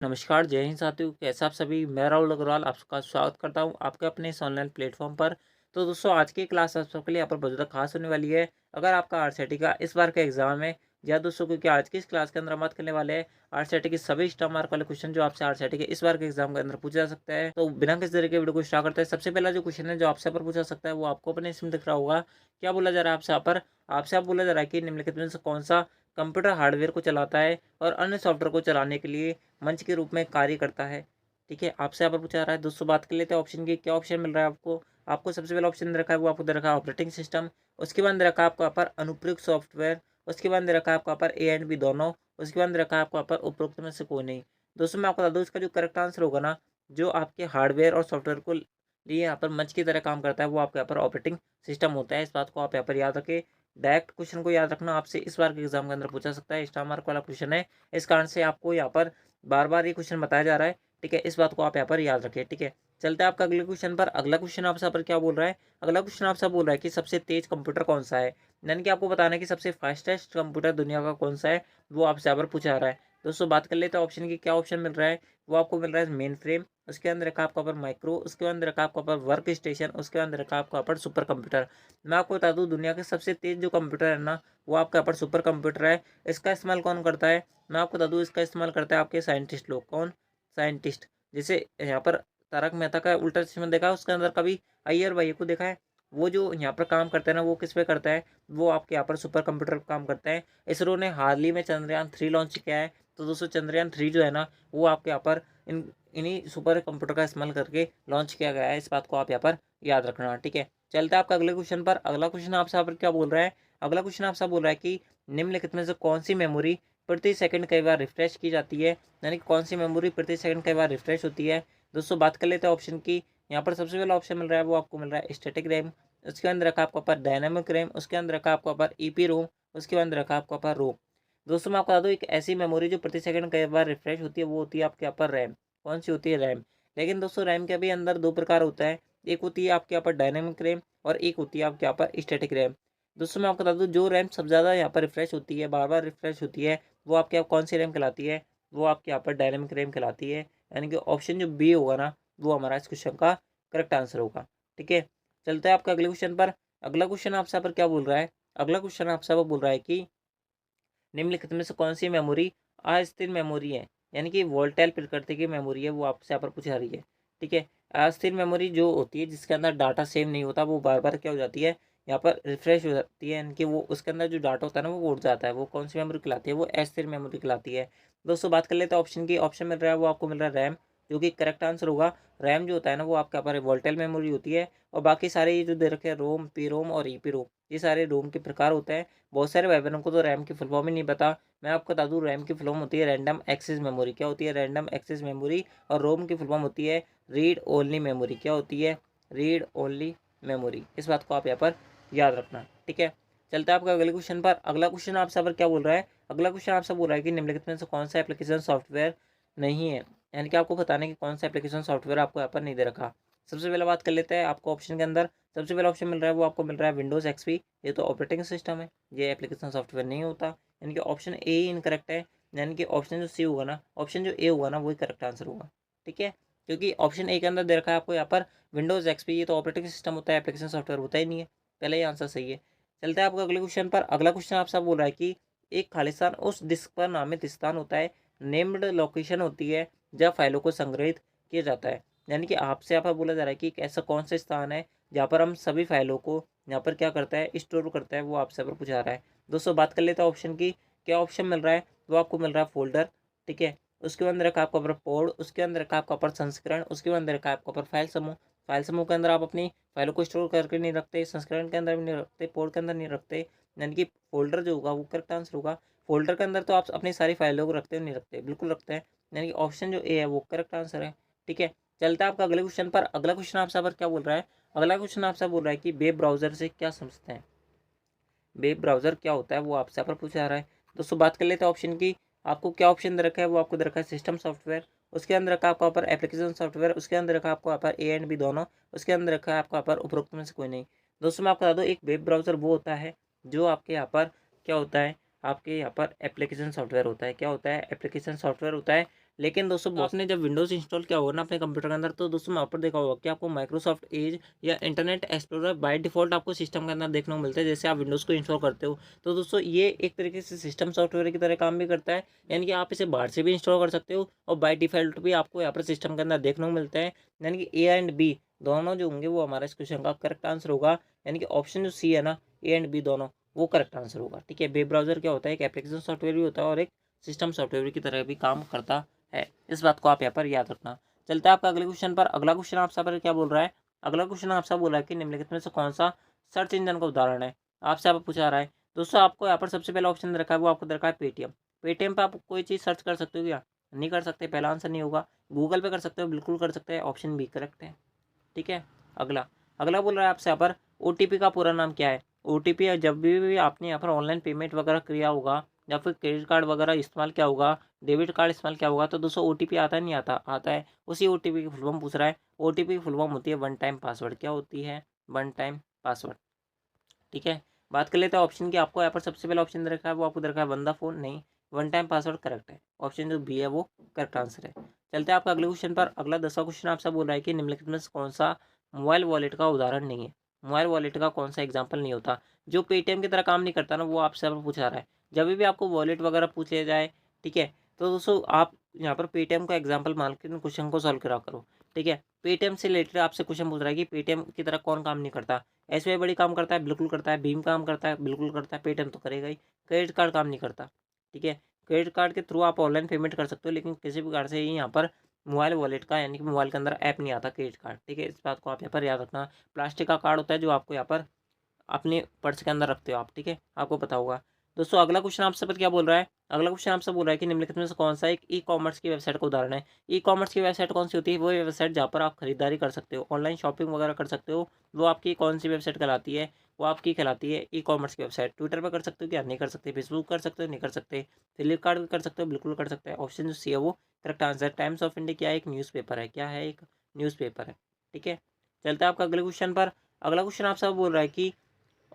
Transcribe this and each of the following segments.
नमस्कार, जय हिंद साथियों। कैसे आप सभी? मैं राहुल अग्रवाल आपका स्वागत करता हूं आपके अपने इस ऑनलाइन प्लेटफॉर्म पर। तो दोस्तों, आज की क्लास आप सबके लिए यहाँ पर बहुत ज़्यादा खास होने वाली है। अगर आपका आरसीटी का इस बार का एग्जाम है, या दोस्तों, क्योंकि आज की इस क्लास के अंदर हम बात करने वाले हैं आरसीटी के सभी स्टार मार्क वाले क्वेश्चन जो आपसे आरसीटी के इस बार के एग्जाम के अंदर पूछा जा सकता है। तो बिना किसी तरीके वीडियो को स्टार्ट करते हैं, सबसे पहला जो क्वेश्चन है जो आपसे पर पूछा सकता है वो आपको अपने इसमें दिख रहा होगा। क्या बोला जा रहा है आपसे यहाँ पर? आपसे आप बोला जा रहा है कि निम्नलिखित में से कौन सा कंप्यूटर हार्डवेयर को चलाता है और अन्य सॉफ्टवेयर को चलाने के लिए मंच के रूप में कार्य करता है। ठीक है, आपसे यहाँ पर पूछा जा रहा है। दोस्तों, बात कर लेते हैं ऑप्शन की। क्या ऑप्शन मिल रहा है आपको? आपको सबसे पहला ऑप्शन दे रखा है वो आपको दे रखा है ऑपरेटिंग सिस्टम। उसके बाद दे रखा है आपको यहाँ पर अनुप्रयुक्त सॉफ्टवेयर। उसके बाद दे रखा है आपको यहाँ पर ए एंड बी दोनों। उसके बाद दे रखा है आपको यहाँ पर उपरोक्त में से कोई नहीं। दोस्तों, मैं आपको बता दूँ इसका जो करेक्ट आंसर होगा ना, जो आपके हार्डवेयर और सॉफ्टवेयर को लिए यहाँ पर मंच की तरह काम करता है वो आपके यहाँ पर ऑपरेटिंग सिस्टम होता है। इस बात को आप यहाँ पर याद रखें। डायरेक्ट क्वेश्चन को याद रखना आपसे इस बार के एग्जाम के अंदर पूछा सकता है। स्टार मार्क वाला क्वेश्चन है, इस कारण से आपको यहाँ पर बार बार ये क्वेश्चन बताया जा रहा है। ठीक है, इस बात को आप यहाँ पर याद रखिए। ठीक है, चलते हैं आपका अगले क्वेश्चन पर। अगला क्वेश्चन आपसे यहाँ पर क्या बोल रहा है? अगला क्वेश्चन आपसे बोल रहा है कि सबसे तेज कंप्यूटर कौन सा है। यानी कि आपको बताना है कि सबसे फास्टेस्ट कंप्यूटर दुनिया का कौन सा है, वो आपसे यहाँ पर पूछा जा रहा है। दोस्तों, बात कर लेते हैं ऑप्शन की। क्या ऑप्शन मिल रहा है? वो आपको मिल रहा है मेन फ्रेम। उसके अंदर रखा आपका पर माइक्रो। उसके अंदर रखा आपका पर वर्क स्टेशन। उसके अंदर रखा आपका पर सुपर कंप्यूटर। मैं आपको बता दूं, दुनिया के सबसे तेज जो कंप्यूटर है ना, वो आपका यहाँ पर सुपर कंप्यूटर है। इसका इस्तेमाल कौन करता है? मैं आपको बता दूं, इसका इस्तेमाल करता है आपके साइंटिस्ट लोग। कौन? साइंटिस्ट। जैसे यहाँ पर तारक मेहता का उल्टा चश्मा देखा है, उसके अंदर कभी अय्यर भैया को देखा है? वो जो यहाँ पर काम करता है ना, वो किस पे करता है? वो आपके यहाँ पर सुपर कंप्यूटर पे काम करता है। इसरो ने हाल ही में चंद्रयान 3 लॉन्च किया है। तो दोस्तों, चंद्रयान 3 जो है ना, वो आपके यहाँ पर इन्हीं सुपर कंप्यूटर का इस्तेमाल करके लॉन्च किया गया है। इस बात को आप यहाँ पर याद रखना। ठीक है, चलते हैं आपका अगले क्वेश्चन पर। अगला क्वेश्चन आपसे यहाँ पर क्या बोल रहा है? अगला क्वेश्चन आपसे बोल रहा है कि निम्नलिखित में से कौन सी मेमोरी प्रति सेकंड कई बार रिफ्रेश की जाती है। यानी कि कौन सी मेमोरी प्रति सेकंड कई बार रिफ्रेश होती है। दोस्तों, बात कर लेते हैं ऑप्शन की। यहाँ पर सबसे पहला ऑप्शन मिल रहा है वो आपको मिल रहा है स्टैटिक रैम। उसके अंदर रखा आपको पर डायनामिक रैम। उसके अंदर रखा आपको पर ईपी रोम। उसके अंदर रखा आपको पर रोम। दोस्तों, मैं आपको बता दूं, एक ऐसी मेमोरी जो प्रति सेकंड कई बार रिफ्रेश होती है वो होती है आपके यहाँ पर रैम। कौन सी होती है? रैम। लेकिन दोस्तों, रैम के भी अंदर दो प्रकार होता है। एक होती है आपके यहाँ पर डायनेमिक रैम और एक होती है आपके यहाँ पर स्टैटिक रैम। दोस्तों, मैं आपको बता दूं, जो रैम सबसे ज़्यादा यहाँ पर रिफ्रेश होती है, बार बार रिफ्रेश होती है, वो आपके यहाँ कौन सी रैम कहलाती है? वो आपके यहाँ पर डायनेमिक रैम कहलाती है। यानी कि ऑप्शन जो बी होगा ना, वो हमारा इस क्वेश्चन का करेक्ट आंसर होगा। ठीक है, चलते हैं आपका अगले क्वेश्चन पर। अगला क्वेश्चन आपसे यहाँ पर क्या बोल रहा है? अगला क्वेश्चन आपसे यहाँ पर बोल रहा है कि निम्नलिखित में से कौन सी मेमोरी अस्थिर मेमोरी है। यानी कि वोल्टाइल प्रकृति की मेमोरी है, वो आपसे यहाँ पर पूछा रही है। ठीक है, अस्थिर मेमोरी जो होती है जिसके अंदर डाटा सेव नहीं होता, वो बार बार क्या हो जाती है, यहाँ पर रिफ्रेश हो जाती है। यानी कि वो उसके अंदर जो डाटा होता है ना, वो उड़ जाता है। वो कौन सी मेमोरी कहलाती है? वो अस्थिर मेमोरी कहलाती है। दोस्तों, बात कर लेते हैं ऑप्शन की। ऑप्शन मिल रहा है वो आपको मिल रहा है रैम, जो कि करेक्ट आंसर होगा। रैम जो होता है ना, वो आपके यहाँ पर वोल्टाइल मेमोरी होती है। और बाकी सारे ये जो दे रखे हैं रोम, पी रोम और ईपी रोम, ये सारे रोम के प्रकार होते हैं। बहुत सारे भाई बहनों को तो रैम की फुल फॉर्म ही नहीं पता। मैं आपको बता दूं, रैम की फुल फॉर्म होती है रैंडम एक्सेस मेमोरी। क्या होती है? Random access memory. और रोम की फुल फॉर्म होती है रीड ओनली मेमोरी। क्या होती है? Read only memory. इस बात को आप यहाँ पर याद रखना। ठीक है, चलता है आपका अगले क्वेश्चन पर। अगला क्वेश्चन आपसे पर क्या बोल रहा है? अगला क्वेश्चन आपसे बोल रहा है कि निम्नलिखित में से कौन सा एप्लीकेशन सॉफ्टवेयर नहीं है। यानी कि आपको बताना है कि कौन सा एप्लीकेशन सॉफ्टवेयर आपको यहाँ पर नहीं दे रखा। सबसे पहले बात कर लेते हैं आपको ऑप्शन के अंदर। सबसे पहला ऑप्शन मिल रहा है वो आपको मिल रहा है विंडोज़ एक्सपी। ये तो ऑपरेटिंग सिस्टम है, ये एप्लीकेशन सॉफ्टवेयर नहीं होता। यानी कि ऑप्शन ए ही इनकरेक्ट है। यानी कि ऑप्शन जो सी होगा ना, ऑप्शन जो ए होगा ना, वही करेक्ट आंसर होगा। ठीक है, क्योंकि ऑप्शन ए के अंदर दे रखा है आपको यहाँ पर विंडोज़ एक्सपी। ये तो ऑपरेटिंग सिस्टम होता है, एप्लीकेशन सॉफ्टवेयर होता ही नहीं है। पहले ही आंसर सही है। चलता है आपको अगले क्वेश्चन पर। अगला क्वेश्चन आपसे बोल रहा है कि एक खालिस्तान उस डिस्क पर नामित स्थान होता है, नेम्ड लोकेशन होती है, जब फाइलों को संग्रहित किया जाता है। यानी कि आपसे यहाँ पर बोला जा रहा है कि एक ऐसा कौन सा स्थान है जहाँ पर हम सभी फाइलों को यहाँ पर क्या करता है, स्टोर करता है, वो आपसे पर पूछा रहा है। दोस्तों, बात कर लेते हैं ऑप्शन की। क्या ऑप्शन मिल रहा है? वो आपको मिल रहा है फोल्डर। ठीक है, उसके अंदर रखा आपका पर पोर्ट। उसके अंदर रखा आपका पर संस्करण। उसके अंदर रखा आपका पर फाइल समूह। फाइल समूह के अंदर आप अपनी फाइलों को स्टोर करके नहीं रखते, संस्करण के अंदर भी नहीं रखते, पोर्ट के अंदर नहीं रखते। यानी कि फोल्डर जो होगा वो करेक्ट आंसर होगा। फोल्डर के अंदर तो आप अपनी सारी फाइलों को रखते हो, नहीं रखते? बिल्कुल रखते हैं। यानी कि ऑप्शन जो ए है वो करेक्ट आंसर है। ठीक है, चलता है आपका अगले क्वेश्चन पर। अगला क्वेश्चन आपसे पर क्या बोल रहा है? अगला क्वेश्चन आपसे बोल रहा है कि वेब ब्राउजर से क्या समझते हैं। वेब ब्राउजर क्या होता है, वो आपसे पर पूछा जा रहा है। दोस्तों, बात कर लेते हैं ऑप्शन की। आपको क्या ऑप्शन दे रखा है? वो आपको दे रखा है सिस्टम सॉफ्टवेयर। उसके अंदर रखा आपको यहाँ पर एप्लीकेशन सॉफ्टवेयर। उसके अंदर रखा आपको यहाँ पर ए एंड बी दोनों। उसके अंदर रखा है आपको यहाँ पर उपरोक्त में से कोई नहीं। दोस्तों, मैं आपको बता दूँ, एक वेब ब्राउजर वो होता है जो आपके यहाँ पर क्या होता है, आपके यहाँ पर एप्लीकेशन सॉफ्टवेयर होता है। क्या होता है? एप्लीकेशन सॉफ्टवेयर होता है। लेकिन दोस्तों आपने जब विंडोज़ इंस्टॉल किया होगा ना अपने कंप्यूटर के अंदर, तो दोस्तों वहाँ पर देखा होगा कि आपको माइक्रोसॉफ्ट एज या इंटरनेट एक्सप्लोरर बाय डिफ़ॉल्ट आपको सिस्टम के अंदर देखने को मिलता है, जैसे आप विंडोज़ को इंस्टॉल करते हो। तो दोस्तों ये एक तरीके से सिस्टम सॉफ्टवेयर की तरह काम भी करता है, यानी कि आप इसे बाहर से भी इंस्टॉल कर सकते हो और बाय डिफ़ॉल्ट भी आपको यहाँ पर सिस्टम के अंदर देखने को मिलता है। यानी कि ए एंड बी दोनों जो होंगे वो हमारा इस क्वेश्चन का करेक्ट आंसर होगा। यानी कि ऑप्शन जो सी है ना, ए एंड बी दोनों, वो करेक्ट आंसर होगा। ठीक है, वेब ब्राउज़र क्या होता है, एक एप्लीकेशन सॉफ्टवेयर भी होता है और एक सिस्टम सॉफ्टवेयर की तरह भी काम करता है। इस बात को आप यहाँ पर याद रखना। चलता है आपका अगले क्वेश्चन पर। अगला क्वेश्चन आपसे पर क्या बोल रहा है, अगला क्वेश्चन आपसे बोल रहा है कि निम्नलिखित में से कौन सा सर्च इंजन का उदाहरण है, आपसे यहाँ पर पूछा रहा है। दोस्तों आपको यहाँ पर सबसे पहला ऑप्शन दे रखा है, वो आपको दे रखा है पेटीएम। पेटीएम पर आप कोई चीज़ सर्च कर सकते हो क्या, नहीं कर सकते, पहला आंसर नहीं होगा। गूगल पे कर सकते हो, बिल्कुल कर सकते हैं, ऑप्शन बी करेक्ट है। ठीक है, अगला अगला बोल रहा है आपसे यहाँ पर ओटीपी का पूरा नाम क्या है। ओटीपी जब भी आपने यहाँ पर ऑनलाइन पेमेंट वगैरह किया होगा या फिर क्रेडिट कार्ड वगैरह इस्तेमाल किया होगा, डेबिट कार्ड इस्तेमाल किया होगा, तो दोस्तों ओटीपी आता है, नहीं आता, आता है। उसी ओटीपी की फुल फॉर्म पूछ रहा है। ओटीपी की फुल फॉर्म होती है वन टाइम पासवर्ड। क्या होती है, वन टाइम पासवर्ड। ठीक है, बात कर लेते हैं ऑप्शन की। आपको यहाँ पर सबसे पहला ऑप्शन दे रखा है, वो आपको दे रखा है वंडाफोन, नहीं, वन टाइम पासवर्ड करेक्ट है, ऑप्शन जो बी है वो करेक्ट आंसर है। चलते हैं आपका अगले क्वेश्चन पर। अगला 10वां क्वेश्चन आपसे बोल रहा है कि निम्नलिखित में से कौन सा मोबाइल वॉलेट का उदाहरण नहीं है। मोबाइल वॉलेट का कौन सा एग्जाम्पल नहीं होता, जो पेटीएम की तरह काम नहीं करता ना, वो आपसे यहाँ पर पूछा रहा है। जब भी आपको वॉलेट वगैरह पूछ लिया जाए, ठीक है, तो दोस्तों आप यहाँ पर पेटीएम का एग्जाम्पल मान के क्वेश्चन को सॉल्व करा करो। ठीक है, पेटीएम से रिलेटेड आपसे क्वेश्चन पूछ रहा है कि पेटीएम की तरह कौन काम नहीं करता। एसबीआई बड़ी काम करता है, बिल्कुल करता है। भीम काम करता है, बिल्कुल करता है। पेटीएम तो करेगा ही। क्रेडिट कार्ड काम नहीं करता। ठीक है, क्रेडिट कार्ड के थ्रू आप ऑनलाइन पेमेंट कर सकते हो, लेकिन किसी भी कार्ड से ही यहाँ पर मोबाइल वॉलेट का यानी कि मोबाइल के अंदर ऐप नहीं आता क्रेडिट कार्ड। ठीक है, इस बात को आप यहाँ पर याद रखना। प्लास्टिक का कार्ड होता है जो आपको यहाँ पर अपने पर्स के अंदर रखते हो आप। ठीक है, आपको पता होगा। दोस्तों अगला क्वेश्चन आपसे पर क्या बोल रहा है, अगला क्वेश्चन आपसे बोल रहा है कि निम्नलिखित में से कौन सा एक ई कॉमर्स की वेबसाइट का उदाहरण है। ई कॉमर्स की वेबसाइट कौन सी होती है, वो वेबसाइट जहाँ पर आप खरीदारी कर सकते हो, ऑनलाइन शॉपिंग वगैरह कर सकते हो, वो आपकी कौन सी वेबसाइट कहलाती है, वो आपकी कहलाती है ई कॉमर्स की वेबसाइट। ट्विटर पर कर सकते हो क्या, नहीं कर सकते। फेसबुक कर सकते हो, नहीं कर सकते। फ्लिपकार्ट भी कर सकते हो, बिल्कुल कर सकते हैं। ऑप्शन जो सी है वो correct answer. Times of India क्या है, एक न्यूज़पेपर है। क्या है, एक न्यूज़पेपर है। ठीक है, चलता है आपका अगले क्वेश्चन पर। अगला क्वेश्चन आपसे बोल रहा है कि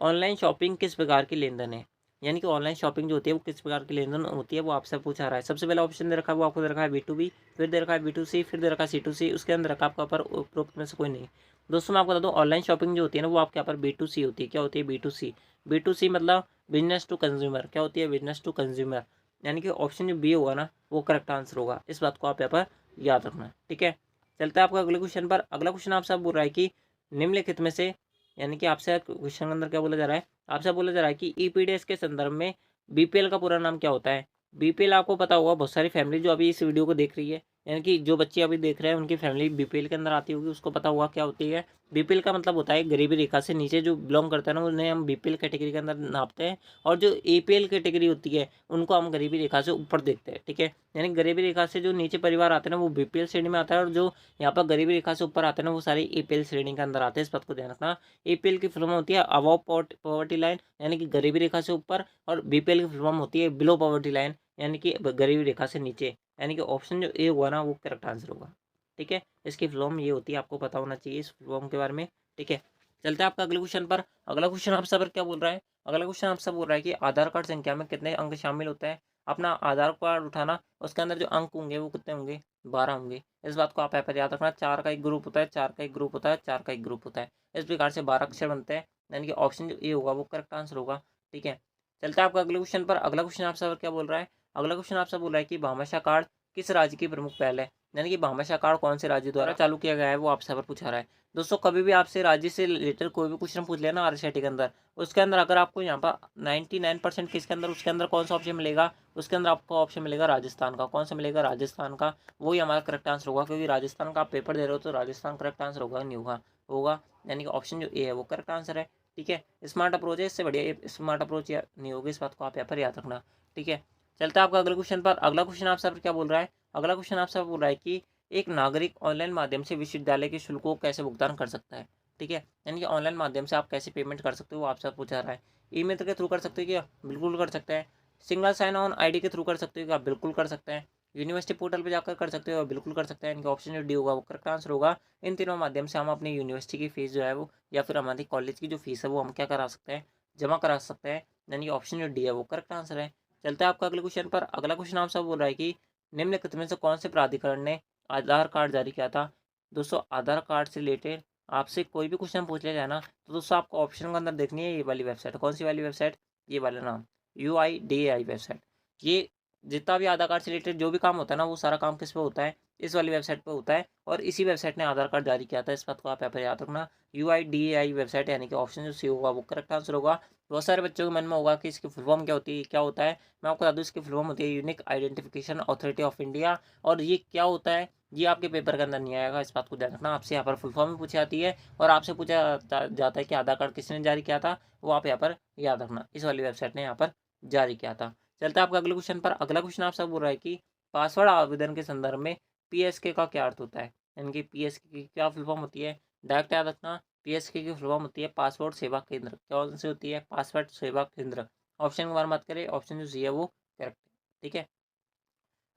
ऑनलाइन शॉपिंग किस प्रकार की लेन-देन है? यानी कि ऑनलाइन शॉपिंग जो होती है वो किस प्रकार की लेन-देन होती है, वो आपसे पूछा रहा है। सबसे पहला ऑप्शन दे रखा है, वो आपको दे रखा है बी2बी, फिर दे रखा है बी2सी, फिर दे रखा है सी2सी, उसके अंदर रखा है आपका पर उपरोक्त में से कोई नहीं। दोस्तों मैं आपको बता दूँ, ऑनलाइन शॉपिंग जो होती है ना, वो आपके यहाँ पर बी2सी होती है। क्या होती है, बी2सी। बी2सी मतलब बिज़नेस टू कंज्यूमर। क्या होती है, बिज़नेस टू कंज्यूमर। यानी कि ऑप्शन जो बी होगा ना, वो करेक्ट आंसर होगा। इस बात को आप यहाँ पर याद रखना। ठीक है, चलता है आपका अगले क्वेश्चन पर। अगला क्वेश्चन आपसे बोल रहा है कि निम्नलिखित में से, यानी कि आपसे क्वेश्चन के अंदर क्या बोला जा रहा है, आपसे बोला जा रहा है कि ईपीडीएस के संदर्भ में बीपीएल का पूरा नाम क्या होता है। बीपीएल आपको पता होगा, बहुत सारी फैमिली जो अभी इस वीडियो को देख रही है, यानी कि जो बच्चे अभी देख रहे हैं उनकी फैमिली बीपीएल के अंदर आती होगी, उसको पता होगा क्या होती है। बीपीएल का मतलब होता है गरीबी रेखा से नीचे जो बिलोंग करता है ना, उन्हें हम बीपीएल कैटेगरी के अंदर नापते हैं। और जो एपीएल कैटेगरी होती है उनको हम गरीबी रेखा से ऊपर देखते हैं। ठीक है, यानी गरीबी रेखा से जो नीचे परिवार आते हैं ना, वो बीपीएल श्रेणी में आता है, और जो यहाँ पर गरीबी रेखा से ऊपर आते हैं ना, वो सारे एपीएल श्रेणी के अंदर आते हैं। इस बात को ध्यान रखना। एपीएल की फुल फॉर्म होती है अबव पॉवर्टी लाइन, यानी कि गरीबी रेखा से ऊपर, और बीपीएल की फुल फॉर्म होती है बिलो पॉवर्टी लाइन, यानी कि गरीबी रेखा से नीचे। यानी कि ऑप्शन जो ए हुआ ना, वो करेक्ट आंसर होगा। ठीक है, इसकी फुल फॉर्म ये होती है, आपको पता होना चाहिए इस फुल फॉर्म के बारे में। ठीक है, चलते हैं आपका अगले क्वेश्चन पर। अगला क्वेश्चन आपसे पर क्या बोल रहा है, अगला क्वेश्चन आपसे बोल रहा है कि आधार कार्ड संख्या में कितने अंक शामिल होते हैं। अपना आधार कार्ड उठाना, उसके अंदर जो अंक होंगे वो कितने होंगे, 12 होंगे। इस बात को आप यहाँ पर याद रखना। 4 का एक ग्रुप होता है, 4 का एक ग्रुप होता है, 4 का एक ग्रुप होता है। इस प्रकार से 12 अक्षर बनते हैं, यानी कि ऑप्शन जो ए होगा वो करेक्ट आंसर होगा। ठीक है, चलता है आपका अगले क्वेश्चन पर। अगला क्वेश्चन आपसे क्या बोल रहा है, अगला क्वेश्चन आपसे बोल रहा है कि भामाशाह कार्ड किस राज्य की प्रमुख पहल है। यानी कि भामाशाह कार्ड कौन से राज्य द्वारा चालू किया गया है, वो आपसे पर पूछा रहा है। दोस्तों कभी भी आपसे राज्य से रिलेटेड कोई भी क्वेश्चन पूछ लिया ना आरसीईटी के अंदर, उसके अंदर अगर आपको यहाँ पर 99% किसके अंदर, उसके अंदर कौन सा ऑप्शन मिलेगा, उसके अंदर आपको ऑप्शन मिलेगा राजस्थान का। कौन सा मिलेगा, राजस्थान का। वही हमारा करेक्ट आंसर होगा, क्योंकि राजस्थान का आप पेपर दे रहे हो, तो राजस्थान करेक्ट आंसर होगा, नहीं होगा, होगा। यानी कि ऑप्शन जो ए है वो करेक्ट आंसर है। ठीक है, स्मार्ट अप्रोच है, इससे बढ़िया ये स्मार्ट अप्रोच या नहीं होगी, इस बात को आप यहाँ पर याद रखना। ठीक है, चलता है आपका अगले क्वेश्चन पर। अगला क्वेश्चन आपसे क्या बोल रहा है, अगला क्वेश्चन आपसे बोल रहा है कि एक नागरिक ऑनलाइन माध्यम से विश्वविद्यालय के शुल्क को कैसे भुगतान कर सकता है। ठीक है, यानी कि ऑनलाइन माध्यम से आप कैसे पेमेंट कर सकते हो, वो आपसे पूछा रहा है। ई मेल के थ्रू कर सकते हो क्या, बिल्कुल कर सकते हैं। सिंगल साइन ऑन आईडी के थ्रू कर सकते हो क्या, बिल्कुल कर सकते हैं। यूनिवर्सिटी पोर्टल पर जाकर कर सकते हो, बिल्कुल कर सकते हैं। इनका ऑप्शन जो डी होगा वो करेक्ट आंसर होगा। इन तीनों माध्यम से हम अपनी यूनिवर्सिटी की फीस जो है वो, या फिर हमारी कॉलेज की जो फीस है वो हम क्या करा सकते हैं, जमा करा सकते हैं। यानी कि ऑप्शन जो डी है वो करेक्ट आंसर है। चलते हैं आपका अगले क्वेश्चन पर। अगला क्वेश्चन आपसे बोल रहा है कि निम्नलिखित में से कौन से प्राधिकरण ने आधार कार्ड जारी किया था? दोस्तों आधार कार्ड से रिलेटेड आपसे कोई भी क्वेश्चन पूछ लिया जाए ना, तो दोस्तों आपको ऑप्शन के अंदर देखनी है ये वाली वेबसाइट। कौन सी वाली वेबसाइट? ये वाला नाम, UIDAI वेबसाइट। ये जितना भी आधार कार्ड से रिलेटेड जो भी काम होता है ना, वो सारा काम किस पे होता है? इस वाली वेबसाइट पे होता है। और इसी वेबसाइट ने आधार कार्ड जारी किया था, इस बात को आप यहाँ पर याद रखना। UIDAI वेबसाइट, यानी कि ऑप्शन जो सी होगा वो करेक्ट आंसर होगा। बहुत सारे बच्चों के मन में होगा कि इसकी फुल फॉर्म क्या होती है, क्या होता है। मैं आपको बता दूं, इसकी फुल फॉर्म होती है unique identification authority of India. और ये क्या होता है, ये आपके पेपर के अंदर नहीं आएगा, इस बात को ध्यान रखना। आपसे यहाँ पर फुल फॉर्म भी पूछी जाती है और आपसे पूछा जाता है कि आधार कार्ड किसने जारी किया था, वो आप यहाँ पर याद रखना। इस वाली वेबसाइट ने यहाँ पर जारी किया था। चलते हैं आपका अगले क्वेश्चन पर। अगला क्वेश्चन आपसे बोल रहा है कि पासवर्ड आवेदन के संदर्भ में PSK का क्या अर्थ होता है? यानी कि PSK की क्या फुल फॉर्म होती है? डायरेक्ट याद रखना। PSK की फुल फॉर्म होती है पासपोर्ट सेवा केंद्र। कौन सी होती है? पासपोर्ट सेवा केंद्र। ऑप्शन की बार बात करें, ऑप्शन जो सी है वो करेक्ट है। ठीक है।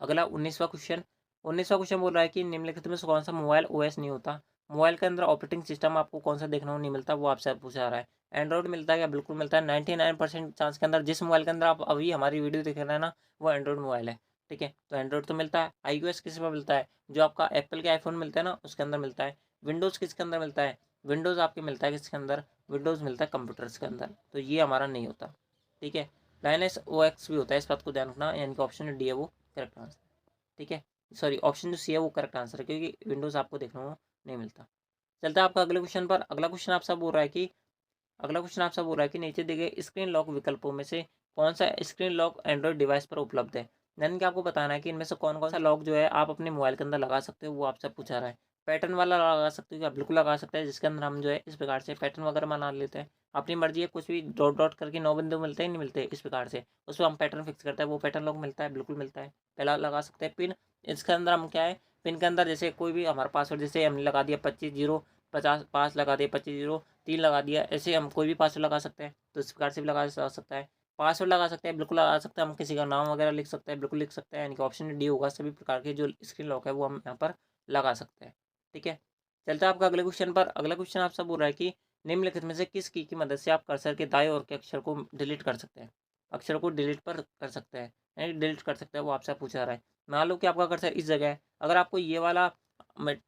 अगला 19वां क्वेश्चन। 19वां क्वेश्चन बोल रहा है कि निम्नलिखित में से कौन सा मोबाइल OS नहीं होता? मोबाइल के अंदर ऑपरेटिंग सिस्टम आपको कौन सा देखने को नहीं मिलता, वो आपसे पूछा जा रहा है। एंड्रॉइड मिलता है या? बिल्कुल मिलता है। 99% चांस के अंदर जिस मोबाइल के अंदर आप अभी हमारी वीडियो देख रहे हैं ना, वो एंड्रॉइड मोबाइल है। ठीक है, तो एंड्रॉइड तो मिलता है। iOS किस में मिलता है? जो आपका एप्पल के आईफोन मिलता है ना, उसके अंदर मिलता है। विंडोज़ किसके अंदर मिलता है? विंडोज़ आपके मिलता है किसके अंदर? विंडोज़ मिलता है कंप्यूटर्स के अंदर। तो ये हमारा नहीं होता। ठीक है। लाइनस OX भी होता है, इस बात को ध्यान रखना। यानी कि ऑप्शन डी है वो करेक्ट आंसर। ठीक है, सॉरी, ऑप्शन जो सी है वो करेक्ट आंसर है, क्योंकि विंडोज़ आपको देखने को नहीं मिलता। चलता है आपका अगले क्वेश्चन पर। अगला क्वेश्चन आपसे बोल रहा है कि नीचे दिए गए स्क्रीन लॉक विकल्पों में से कौन सा स्क्रीन लॉक एंड्रॉइड डिवाइस पर उपलब्ध है? यानी कि आपको बताना है कि इनमें से कौन कौन सा लॉक जो है आप अपने मोबाइल के अंदर लगा सकते हो, वो आपसे पूछा रहा है। पैटर्न वाला लगा सकते हो क्या? बिल्कुल लगा सकते हैं, जिसके अंदर हम जो है इस प्रकार से पैटर्न वगैरह बना लेते हैं। अपनी मर्जी है, कुछ भी डॉट डॉट करके 9 बिंदु मिलते हैं, नहीं मिलते, इस प्रकार से उसमें हम पैटर्न फिक्स करते हैं, वो पैटर्न लॉक मिलता है, बिल्कुल मिलता है। पहला लगा सकते हैं पिन। इसके अंदर हम क्या है, पिन के अंदर जैसे कोई भी हमारा पासवर्ड, जैसे हमने लगा दिया 25 0 50 5 लगा दिया, 25 0 3 लगा दिया, ऐसे हम कोई भी पासवर्ड लगा सकते हैं। तो इस प्रकार से भी लगा जा सकता है। पासवर्ड लगा सकते हैं, बिल्कुल लगा सकते हैं। हम किसी का नाम वगैरह लिख सकते हैं, बिल्कुल लिख सकते हैं। यानी कि ऑप्शन डी होगा। सभी प्रकार के जो स्क्रीन लॉक है वो हम यहाँ पर लगा सकते हैं। ठीक है, चलते हैं आपका अगले क्वेश्चन पर। अगला क्वेश्चन आपसे बोल रहा है कि निम्नलिखित में से किस की मदद से आप कर्सर के दाएं ओर के अक्षर को डिलीट कर सकते हैं? अक्षर को डिलीट पर कर सकते हैं, यानी डिलीट कर सकते हैं, वो आपसे पूछा रहा है। मान लो कि आपका कर्सर इस जगह है, अगर आपको ये वाला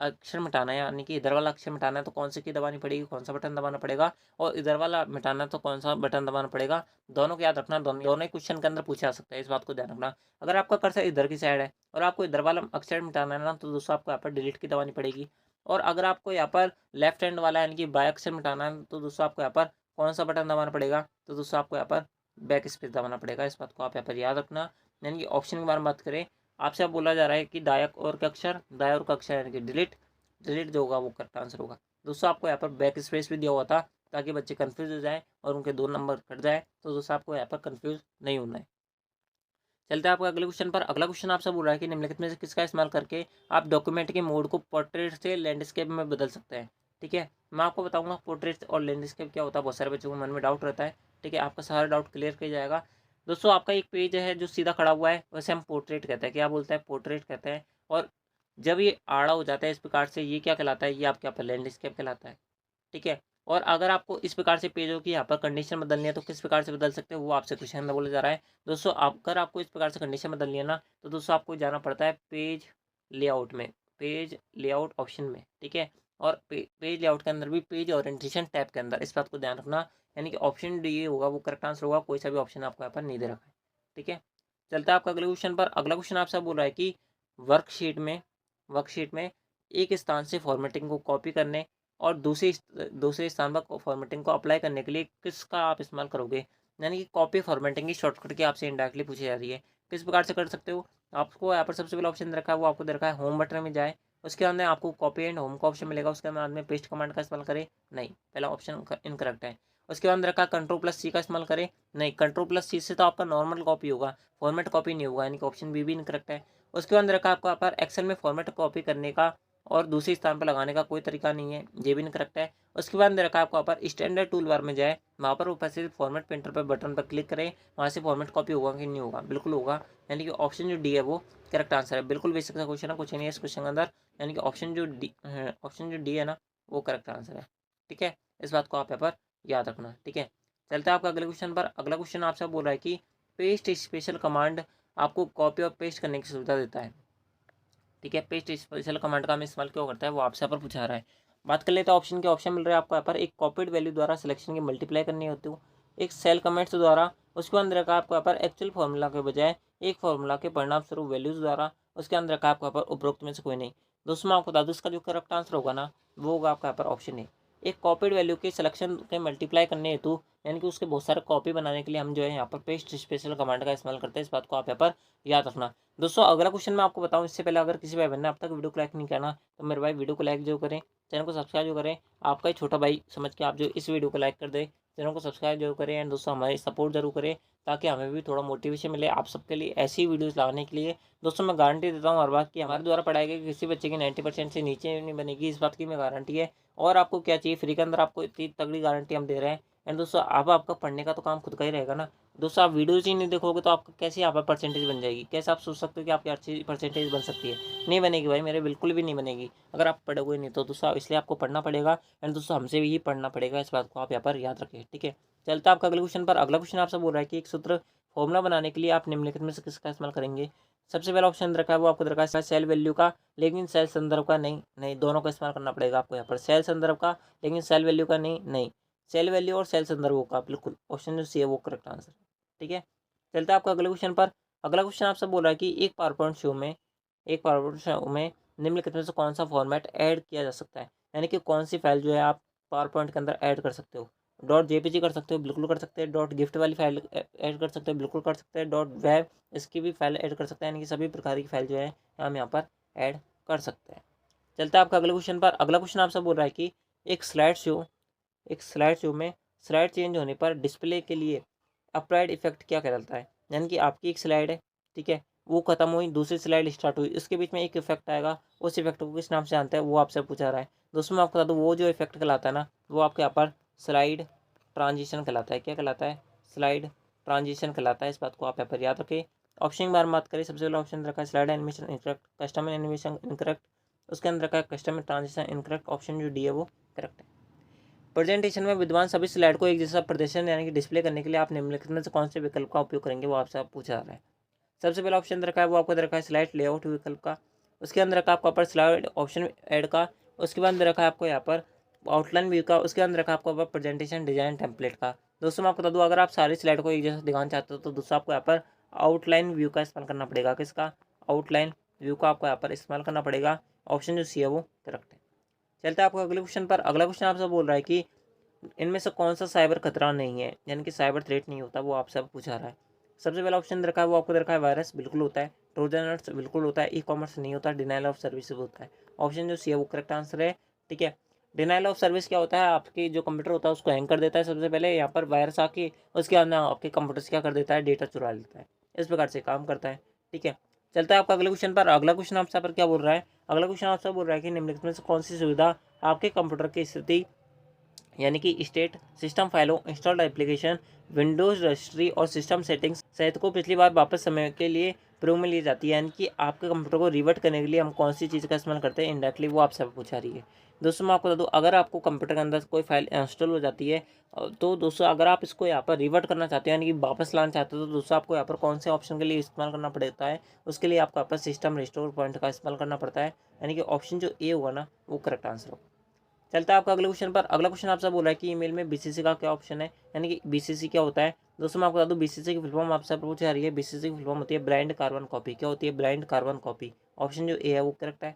अक्षर मिटाना है, यानी कि इधर वाला अक्षर मिटाना है, तो कौन सी की दबानी पड़ेगी, कौन सा बटन दबाना पड़ेगा? और इधर वाला मिटाना है तो कौन सा बटन दबाना पड़ेगा? दोनों को याद रखना, दोनों ही क्वेश्चन के अंदर पूछा जा सकता है, इस बात को ध्यान रखना। अगर आपका कर्सर इधर की साइड है और आपको इधर वाला अक्षर मिटाना है ना, तो दोस्तों आपको यहाँ पर डिलीट की दबानी पड़ेगी। और अगर आपको यहाँ पर लेफ्ट हैंड वाला यानी कि बाय अक्षर मिटाना है, तो दोस्तों आपको यहाँ पर कौन सा बटन दबाना पड़ेगा? तो दोस्तों आपको यहाँ पर बैक स्पेस दबाना पड़ेगा, इस बात को आप यहाँ पर याद रखना। यानी कि ऑप्शन के बारे में बात करें, आपसे अब बोला जा रहा है कि दायक और का अक्षर, दाया और का अक्षर यानी कि डिलीट, डिलीट जो होगा वो करेक्ट आंसर होगा। दोस्तों आपको यहाँ पर बैक स्पेस भी दिया हुआ था, ताकि बच्चे कंफ्यूज हो जाए और उनके 2 नंबर कट जाए। तो दोस्तों आपको यहाँ पर कंफ्यूज नहीं होना है। चलते हैं आपका अगले क्वेश्चन पर। अगला क्वेश्चन आपसे बोल रहा है कि निम्नलिखित में से किसका इस्तेमाल करके आप डॉक्यूमेंट के मोड को पोर्ट्रेट से लैंडस्केप में बदल सकते हैं? ठीक है, मैं आपको बताऊंगा पोर्ट्रेट और लैंडस्केप क्या होता है। बहुत सारे बच्चों के मन में डाउट रहता है। ठीक है, आपका सारा डाउट क्लियर किया जाएगा। दोस्तों आपका एक पेज है जो सीधा खड़ा हुआ है, वैसे हम पोर्ट्रेट कहते हैं। क्या बोलते हैं? पोर्ट्रेट कहते हैं। और जब ये आड़ा हो जाता है इस प्रकार से, ये क्या कहलाता है? ये आपके यहाँ पर लैंडस्केप कहलाता है। ठीक है, और अगर आपको इस प्रकार से पेजों की यहाँ पर कंडीशन बदलनी है, तो किस प्रकार से बदल सकते हैं, वो आपसे क्वेश्चन में बोला जा रहा है। दोस्तों अगर आपको इस प्रकार से कंडीशन बदलनी है ना, तो दोस्तों आपको जाना पड़ता है पेज लेआउट में, पेज लेआउट ऑप्शन में। ठीक है, और पेज लेआउट के अंदर भी पेज ओरिएंटेशन टैब के अंदर, इस बात को ध्यान रखना। यानी कि ऑप्शन डी होगा वो करेक्ट आंसर होगा, कोई सा भी ऑप्शन आपको यहाँ पर नहीं दे रखा है। ठीक है, चलता है आपका अगले क्वेश्चन पर। अगला क्वेश्चन आपसे बोल रहा है कि वर्कशीट में एक स्थान से फॉर्मेटिंग को कॉपी करने और दूसरे स्थान पर फॉर्मेटिंग को अप्लाई करने के लिए किसका आप इस्तेमाल करोगे? यानी कि कॉपी फॉर्मेटिंग की शॉर्टकट की आपसे इंडायरेक्टली पूछी जा रही है। किस प्रकार से कर सकते हो? आपको यहाँ पर सबसे पहला ऑप्शन दे रखा है, वो आपको दे रखा है होम बटन में जाए, उसके अंदर आपको कॉपी एंड होम का ऑप्शन मिलेगा, उसके अंदर में पेस्ट कमांड का इस्तेमाल करें, नहीं, पहला ऑप्शन इनकरेक्ट है। उसके बाद रखा Ctrl+C का इस्तेमाल करें, नहीं, Ctrl+C से तो आपका नॉर्मल कॉपी होगा, फॉर्मेट कॉपी नहीं होगा, यानी कि ऑप्शन बी भी इनकरेक्ट है। उसके बाद रखा आपको यहाँ पर एक्सेल में फॉर्मेट कॉपी करने का और दूसरे स्थान पर लगाने का कोई तरीका नहीं है, ये भी इनकरेक्ट है। उसके बाद दे रखा है आपको यहाँ पर स्टैंडर्ड टूल बार में जाए, वहाँ पर ऊपर से फॉर्मेट प्रिंटर पर बटन पर क्लिक करें, वहाँ से फॉर्मेट कॉपी होगा कि नहीं होगा? बिल्कुल होगा। यानी कि ऑप्शन जो डी है वो करेक्ट आंसर है। बिल्कुल बेसिक सा क्वेश्चन है, कुछ नहीं है इस क्वेश्चन के अंदर। यानी कि ऑप्शन जो डी है ना, वो करेक्ट आंसर है। ठीक है, इस बात को आप यहाँ पर याद रखना। ठीक है, चलते हैं आपका अगले क्वेश्चन पर। अगला क्वेश्चन आपसे बोल रहा है कि पेस्ट स्पेशल कमांड आपको कॉपी और पेस्ट करने की सुविधा देता है। ठीक है, पेस्ट स्पेशल कमांड का हम इस्तेमाल क्यों करता है वो आपसे यहाँ पर पूछा रहा है। बात कर लेते हैं ऑप्शन के। ऑप्शन मिल रहा है आपको यहाँ पर, एक कॉपीड वैल्यू द्वारा सिलेक्शन की मल्टीप्लाई करनी होती है, एक सेल कमेंट्स द्वारा, उसके अंदर रखा आपको यहाँ पर एक्चुअल फॉर्मूला के बजाय एक फॉर्मूला के परिणाम स्वरूप वैल्यूज द्वारा, उसके अंदर रखा आपको यहाँ पर उपरोक्त में से कोई नहीं। दोस्तों मैं आपको बता दूँ इसका जो करेक्ट आंसर होगा ना वो होगा आपका यहाँ पर ऑप्शन ए। एक कॉपीड वैल्यू के सिलेक्शन के मल्टीप्लाई करने हेतु, यानी कि उसके बहुत सारे कॉपी बनाने के लिए हम जो है यहाँ पर पेस्ट स्पेशल कमांड का इस्तेमाल करते हैं। इस बात को आप यहाँ पर याद रखना। दोस्तों अगला क्वेश्चन मैं आपको बताऊं इससे पहले, अगर किसी भाई बहन ने अब तक वीडियो को लाइक नहीं किया ना तो मेरे भाई वीडियो को लाइक जो करें, चैनल को सब्सक्राइब जो करें। आपका ही छोटा भाई समझ के आप जो इस वीडियो को लाइक कर दे, चैनल को सब्सक्राइब जरूर करें एंड दोस्तों हमारी सपोर्ट जरूर करें, ताकि हमें भी थोड़ा मोटिवेशन मिले आप सबके लिए ऐसी वीडियोस लाने के लिए। दोस्तों मैं गारंटी देता हूँ हर बात की, हमारे द्वारा पढ़ाई गई किसी बच्चे की 90% से नीचे नहीं बनेगी, इस बात की मैं गारंटी है। और आपको क्या चाहिए, फ्री के अंदर आपको इतनी तगड़ी गारंटी हम दे रहे हैं। एंड दोस्तों अब आपका पढ़ने का तो काम खुद का ही रहेगा ना। दोस्तों आप वीडियोज ही नहीं देखोगे तो आपका कैसे यहाँ पर परसेंटेज बन जाएगी, कैसे आप सोच सकते हो कि आपकी अच्छी परसेंटेज बन सकती है। नहीं बनेगी भाई मेरे, बिल्कुल भी नहीं बनेगी अगर आप पढ़ोगे नहीं तो। दोस्तों इसलिए आपको पढ़ना पड़ेगा एंड दोस्तों हमसे भी पढ़ना पड़ेगा, इस बात को आप यहाँ पर याद रखें। ठीक है, चलता आपका अगले क्वेश्चन पर। अगला क्वेश्चन आपसे बोल रहा है कि एक सूत्र फॉर्मूला बनाने के लिए आप निम्नलिखित में से किसका इस्तेमाल करेंगे। सबसे पहला ऑप्शन रखा है वो आपको रखा है सेल वैल्यू का, लेकिन सेल संदर्भ का नहीं। नहीं, दोनों का इस्तेमाल करना पड़ेगा आपको यहाँ पर, सेल संदर्भ का लेकिन सेल वैल्यू का नहीं। नहीं, सेल वैल्यू और सेल संदर्भों का, बिल्कुल ऑप्शन जो सी है वो करेक्ट आंसर। ठीक है, चलते हैं आपका अगले क्वेश्चन पर। अगला क्वेश्चन आपसे बोल रहा है कि एक पावरपॉइंट शो में निम्नलिखित में से कौन सा फॉर्मेट ऐड किया जा सकता है, यानी कि कौन सी फाइल जो है आप पावरपॉइंट के अंदर ऐड कर सकते हो। डॉट जेपीजी कर सकते हो, बिल्कुल कर सकते हैं। डॉट गिफ्ट वाली फाइल ऐड कर सकते हो, बिल्कुल कर सकते हैं। डॉट वेब इसकी भी फाइल ऐड कर सकते हैं, यानी कि सभी प्रकार की फाइल जो है हम यहाँ पर ऐड कर सकते हैं। चलते हैं आपका अगले क्वेश्चन पर। अगला क्वेश्चन आपसे बोल रहा है कि एक स्लाइड शो में स्लाइड चेंज होने पर डिस्प्ले के लिए अप्लाइड इफेक्ट क्या कहलाता है। यानी कि आपकी एक स्लाइड है, ठीक है, वो खत्म हुई, दूसरी स्लाइड स्टार्ट हुई, इसके बीच में एक इफेक्ट आएगा, उस इफेक्ट को किस नाम से जानते हैं वो आपसे पूछा रहा है। दोस्तों मैं आपको बता दूँ वो जो इफेक्ट कहलाता है ना वो आपके यहाँ पर स्लाइड ट्रांजिशन कहलाता है। क्या कहलाता है, स्लाइड ट्रांजिशन कहलाता है। इस बात को आप यहाँ पर याद रखें। ऑप्शन की बात करें, सबसे पहला ऑप्शन रखा है slide animation incorrect, custom animation incorrect, उसके अंदर रखा है कस्टम ट्रांजिशन इनकरेक्ट। ऑप्शन जो डी है वो करेक्ट है। प्रेजेंटेशन में विद्वान सभी स्लाइड को एक जैसा प्रदर्शन यानी कि डिस्प्ले करने के लिए आप निम्नलिखित में से कौन से विकल्प का उपयोग करेंगे वो आपसे पूछा जा रहा है। सबसे पहला ऑप्शन रखा है वो आपको रखा है स्लाइड लेआउट विकल्प का, उसके अंदर रखा आपको ऊपर स्लाइड ऑप्शन ऐड का, उसके बाद रखा है आपको यहाँ पर आउटलाइन व्यू का, उसके अंदर रखा आपको ऊपर प्रेजेंटेशन डिजाइन टेम्पलेट का। दोस्तों मैं आपको बता दूँ अगर आप सारी स्लाइड को एक जैसा दिखाना चाहते हो तो दोस्तों आपको यहाँ पर आउटलाइन व्यू का इस्तेमाल करना पड़ेगा। किसका, आउटलाइन व्यू का आपको यहाँ पर इस्तेमाल करना पड़ेगा। ऑप्शन जो सी है वो करेक्ट है। चलते हैं आपको अगले क्वेश्चन पर। अगला क्वेश्चन आपसे बोल रहा है कि इनमें से कौन सा साइबर खतरा नहीं है, यानी कि साइबर थ्रेट नहीं होता, वो आपसे पूछा रहा है। सबसे पहला ऑप्शन रखा है वो आपको रखा है वायरस, बिल्कुल होता है। ट्रोजनर्स बिल्कुल होता है। ई कॉमर्स नहीं होता। डिनाइल ऑफ सर्विस होता है। ऑप्शन जो सी है वो करेक्ट आंसर है। ठीक है, डिनाइल ऑफ सर्विस क्या होता है, आपकी जो कंप्यूटर होता है उसको हैंग कर देता है सबसे पहले, यहाँ पर वायरस आके उसके अंदर आपके कंप्यूटर से क्या कर देता है, डेटा चुरा लेता है। इस प्रकार से काम करता है। ठीक है, चलता है आपका अगले क्वेश्चन पर। अगला क्वेश्चन आपसे यहाँ पर क्या बोल रहा है, अगला क्वेश्चन आपसे बोल रहा है कि निम्नलिखित में से कौन सी सुविधा आपके कंप्यूटर की स्थिति यानी कि स्टेट, सिस्टम फाइलों, इंस्टॉल्ड एप्लीकेशन, विंडोज रजिस्ट्री और सिस्टम सेटिंग्स सहित को पिछली बार वापस समय के लिए प्रयोग में ली जाती है, यानी कि आपके कंप्यूटर को रिवर्ट करने के लिए हम कौन सी चीज़ का इस्तेमाल करते हैं इनडायरेक्टली, वो आपसे पूछा रही है। दोस्तों मैं आपको बता दूँ अगर आपको कंप्यूटर के अंदर कोई फाइल इंस्टॉल हो जाती है तो दोस्तों अगर आप इसको यहाँ पर रिवर्ट करना चाहते हैं यानी कि वापस लाना चाहते हो तो दोस्तों आपको यहाँ पर कौन से ऑप्शन के लिए इस्तेमाल करना पड़ता है, उसके लिए आपको यहाँ पर सिस्टम रिस्टोर पॉइंट का इस्तेमाल करना पड़ता है, यानी कि ऑप्शन जो ए होगा ना वो करेक्ट आंसर होगा। चलता है आपका अगले क्वेश्चन पर। अगला क्वेश्चन आपसे बोला है कि ईमेल में बीसीसी का क्या ऑप्शन है, यानी कि बीसीसी क्या होता है। दोस्तों मैं आपको बता दूं बीसीसी की फुल फॉर्म आपसे पूछ आ रही है। बीसीसी की फुल फॉर्म होती है ब्लाइंड कार्बन कॉपी। क्या होती है, ब्लाइंड कार्बन कॉपी। ऑप्शन जो ए है वो करेक्ट है।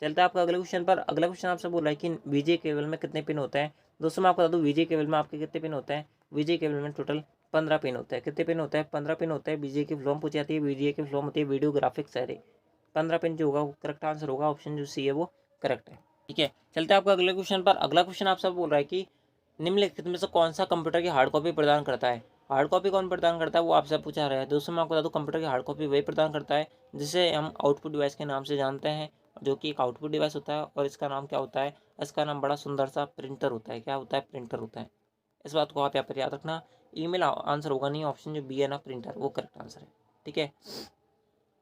चलता है आपका अगले क्वेश्चन पर। अगला क्वेश्चन आपसे बोल रहा है कि वीजे केबल में कितने पिन होते हैं। दोस्तों मैं आपको बता दूं वीजे केबल में आपके कितने पिन होते हैं, वीजे केबल में टोटल 15 पिन होते हैं। कितने पिन होते हैं, 15 पिन होते हैं। बीजे की फुल फॉर्म पूछी जाती है, बीजे की फुल फॉर्म होती है वीडियो ग्राफिक्स एरे। 15 पिन जो होगा वो करेक्ट आंसर होगा। ऑप्शन जो सी है वो करेक्ट है। ठीक है, चलते हैं आपको अगले क्वेश्चन पर। अगला क्वेश्चन आपसे बोल रहा है कि निम्नलिखित में से कौन सा कंप्यूटर की हार्ड कॉपी प्रदान करता है। हार्ड कॉपी कौन प्रदान करता है वो आपसे पूछा रहा है। दोस्तों मैं आपको बता दूं कंप्यूटर की हार्ड कॉपी वही प्रदान करता है जिसे हम आउटपुट डिवाइस के नाम से जानते हैं, जो कि एक आउटपुट डिवाइस होता है। और इसका नाम क्या होता है, इसका नाम बड़ा सुंदर सा प्रिंटर होता है। क्या होता है, प्रिंटर होता है। इस बात को आप यहाँ पर याद रखना। ईमेल आंसर होगा नहीं, ऑप्शन जो बी है ना प्रिंटर वो करेक्ट आंसर है। ठीक है,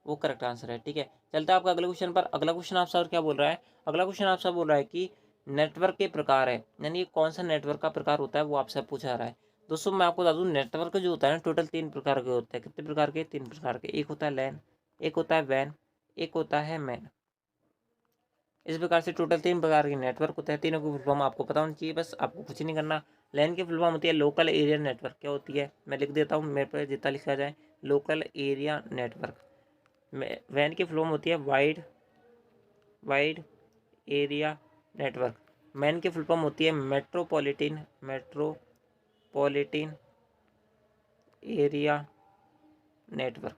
वो करेक्ट आंसर है। ठीक है, चलता है आपका अगले क्वेश्चन पर। अगला क्वेश्चन आपसे और क्या बोल रहा है, अगला क्वेश्चन आपसे बोल रहा है कि नेटवर्क के प्रकार है, यानी कौन सा नेटवर्क का प्रकार होता है वो आपसे पूछा रहा है। दोस्तों मैं आपको बता दूँ, नेटवर्क जो होता है ना टोटल 3 प्रकार के होते हैं। कितने प्रकार के? 3 प्रकार के। एक होता है लैन, एक होता है वैन, एक होता है मैन। इस प्रकार से टोटल 3 प्रकार के नेटवर्क होते हैं। तीनों की फुल फॉर्म आपको पता होनी चाहिए, बस आपको कुछ नहीं करना। लैन की फुल फॉर्म होती है लोकल एरिया नेटवर्क। क्या होती है? मैं लिख देता हूँ, मेरे पे जितना लिखा जाए, लोकल एरिया नेटवर्क। वैन की फुल फॉर्म होती है वाइड एरिया नेटवर्क। मैन की फुल फॉर्म होती है मेट्रोपॉलिटन एरिया नेटवर्क।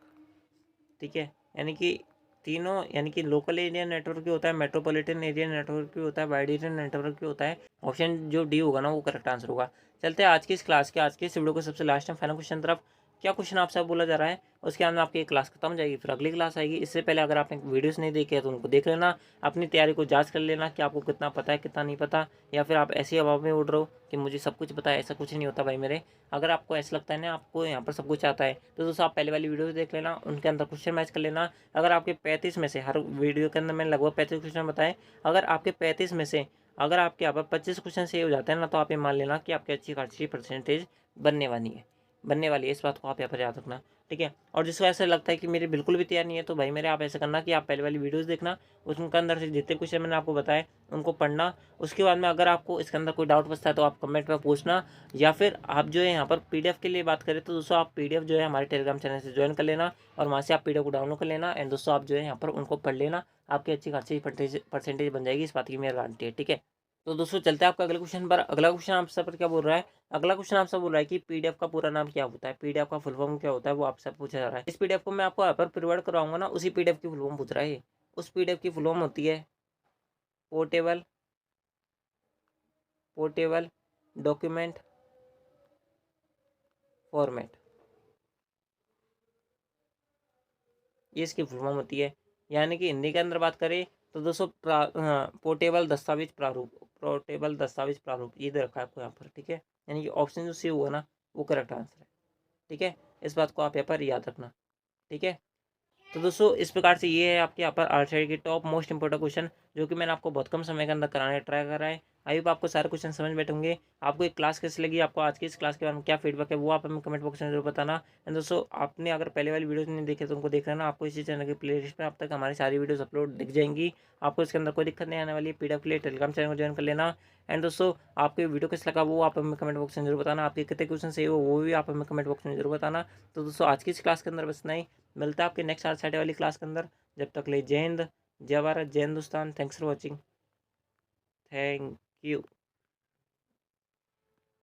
ठीक है, यानी कि तीनों, यानी कि लोकल एरिया नेटवर्क भी होता है, मेट्रोपॉलिटन एरिया नेटवर्क भी होता है, वाइड एरिया नेटवर्क भी होता है। ऑप्शन जो डी होगा ना वो करेक्ट आंसर होगा। चलते हैं आज की इस क्लास के, आज के इस वीडियो को सबसे लास्ट टाइम फाइनल क्वेश्चन तरफ। क्या क्वेश्चन आपसे बोला जा रहा है, उसके बाद में आपकी क्लास खत्म हो जाएगी, फिर अगली क्लास आएगी। इससे पहले अगर आपने वीडियोस नहीं देखे हैं तो उनको देख लेना, अपनी तैयारी को जांच कर लेना कि आपको कितना पता है कितना नहीं पता, या फिर आप ऐसे हवा में उड़ रहे हो कि मुझे सब कुछ पता है। ऐसा कुछ नहीं होता भाई मेरे। अगर आपको ऐसा लगता है ना आपको यहाँ पर सब कुछ आता है, तो दोस्तों आप पहले वाली वीडियो देख लेना, उनके अंदर क्वेश्चन मैच कर लेना। अगर आपके 35 में से, हर वीडियो के अंदर मैंने लगभग 35 क्वेश्चन बताए, अगर आपके 35 में से अगर आपके यहाँ पर 25 क्वेश्चन सही हो जाते हैं ना, तो आप ये मान लेना कि आपकी अच्छी खासी परसेंटेज बनने वाली है। इस बात को आप यहाँ पर याद रखना, ठीक है। और जिसको ऐसा लगता है कि मेरी बिल्कुल भी तैयार नहीं है, तो भाई मेरे आप ऐसा करना कि आप पहले वाली वीडियोस देखना, उसके अंदर से जितने क्वेश्चन मैंने आपको बताए उनको पढ़ना। उसके बाद में अगर आपको इसके अंदर कोई डाउट बचता है तो आप कमेंट में पूछना, या फिर आप जो है यहाँ पर पीडीएफ के लिए बात करें तो दोस्तों आप पीडीएफ जो है हमारे टेलीग्राम चैनल से ज्वाइन कर लेना, और वहाँ से आप पीडीएफ को डाउनलोड कर लेना। एंड दोस्तों आप जो है यहाँ पर उनको पढ़ लेना, आपकी अच्छी खासी परसेंटेज बन जाएगी, इस बात की मेरी गारंटी है, ठीक है। तो दोस्तों चलते हैं आपका अगले क्वेश्चन पर। अगला क्वेश्चन आपसे पर क्या बोल रहा है? अगला क्वेश्चन आपसे बोल रहा है कि पीडीएफ का पूरा नाम क्या होता है, पीडीएफ का फुल फॉर्म क्या होता है, वो आपसे पूछा जा रहा है। इस पीडीएफ को मैं आपको यहाँ पर प्रोवाइड करवाऊंगा ना, उसी पीडीएफ की फुल फॉर्म पूछ रहा है। उस पीडीएफ की फुल फॉर्म होती है पोर्टेबल डॉक्यूमेंट फॉर्मेट। ये इसकी फुल फॉर्म होती है। यानी कि हिंदी के अंदर बात करें तो दोस्तों पोर्टेबल दस्तावेज प्रारूप ये दे रखा है आपको यहाँ पर, ठीक है। यानी कि ऑप्शन जो सी हुआ ना वो करेक्ट आंसर है, ठीक है। इस बात को आप यहाँ पर याद रखना, ठीक है। तो दोस्तों इस प्रकार से ये है आपके यहाँ पर आरसीआई की टॉप मोस्ट इंपोर्टेंट क्वेश्चन, जो कि मैंने आपको बहुत कम समय के अंदर कराने ट्राई करा है। आई होप आपको सारे क्वेश्चन समझ बैठे होंगे। आपको एक क्लास कैसी लगी, आपको आज की इस क्लास के बारे में क्या फीडबैक है, वो आप हमें कमेंट बॉक्स में जरूर बताना। एंड दोस्तों आपने अगर पहले वाली वीडियोस नहीं देखे तो उनको देख लेना, आपको इसी चैनल की प्लेलिस्ट में अब तक हमारी सारी वीडियोस अपलोड दिख जाएंगी। आपको इसके अंदर कोई दिक्कत नहीं आने वाली। पीडीएफ के लिए टेलीग्राम चैनल को ज्वाइन कर लेना। एंड दोस्तों आपको वीडियो कैसा लगा वो आप हमें कमेंट बॉक्स में जरूर बताना, आपके कितने क्वेश्चन सही हो वो भी आप हमें कमेंट बॉक्स में जरूर बताना। तो दोस्तों आज की इस क्लास के अंदर बस इतना ही, मिलता है आपके नेक्स्ट आरसीआई वाली क्लास के अंदर। जब तक ले जय हिंद, जय भारत, जय Hindustan. Thanks for watching, thank you.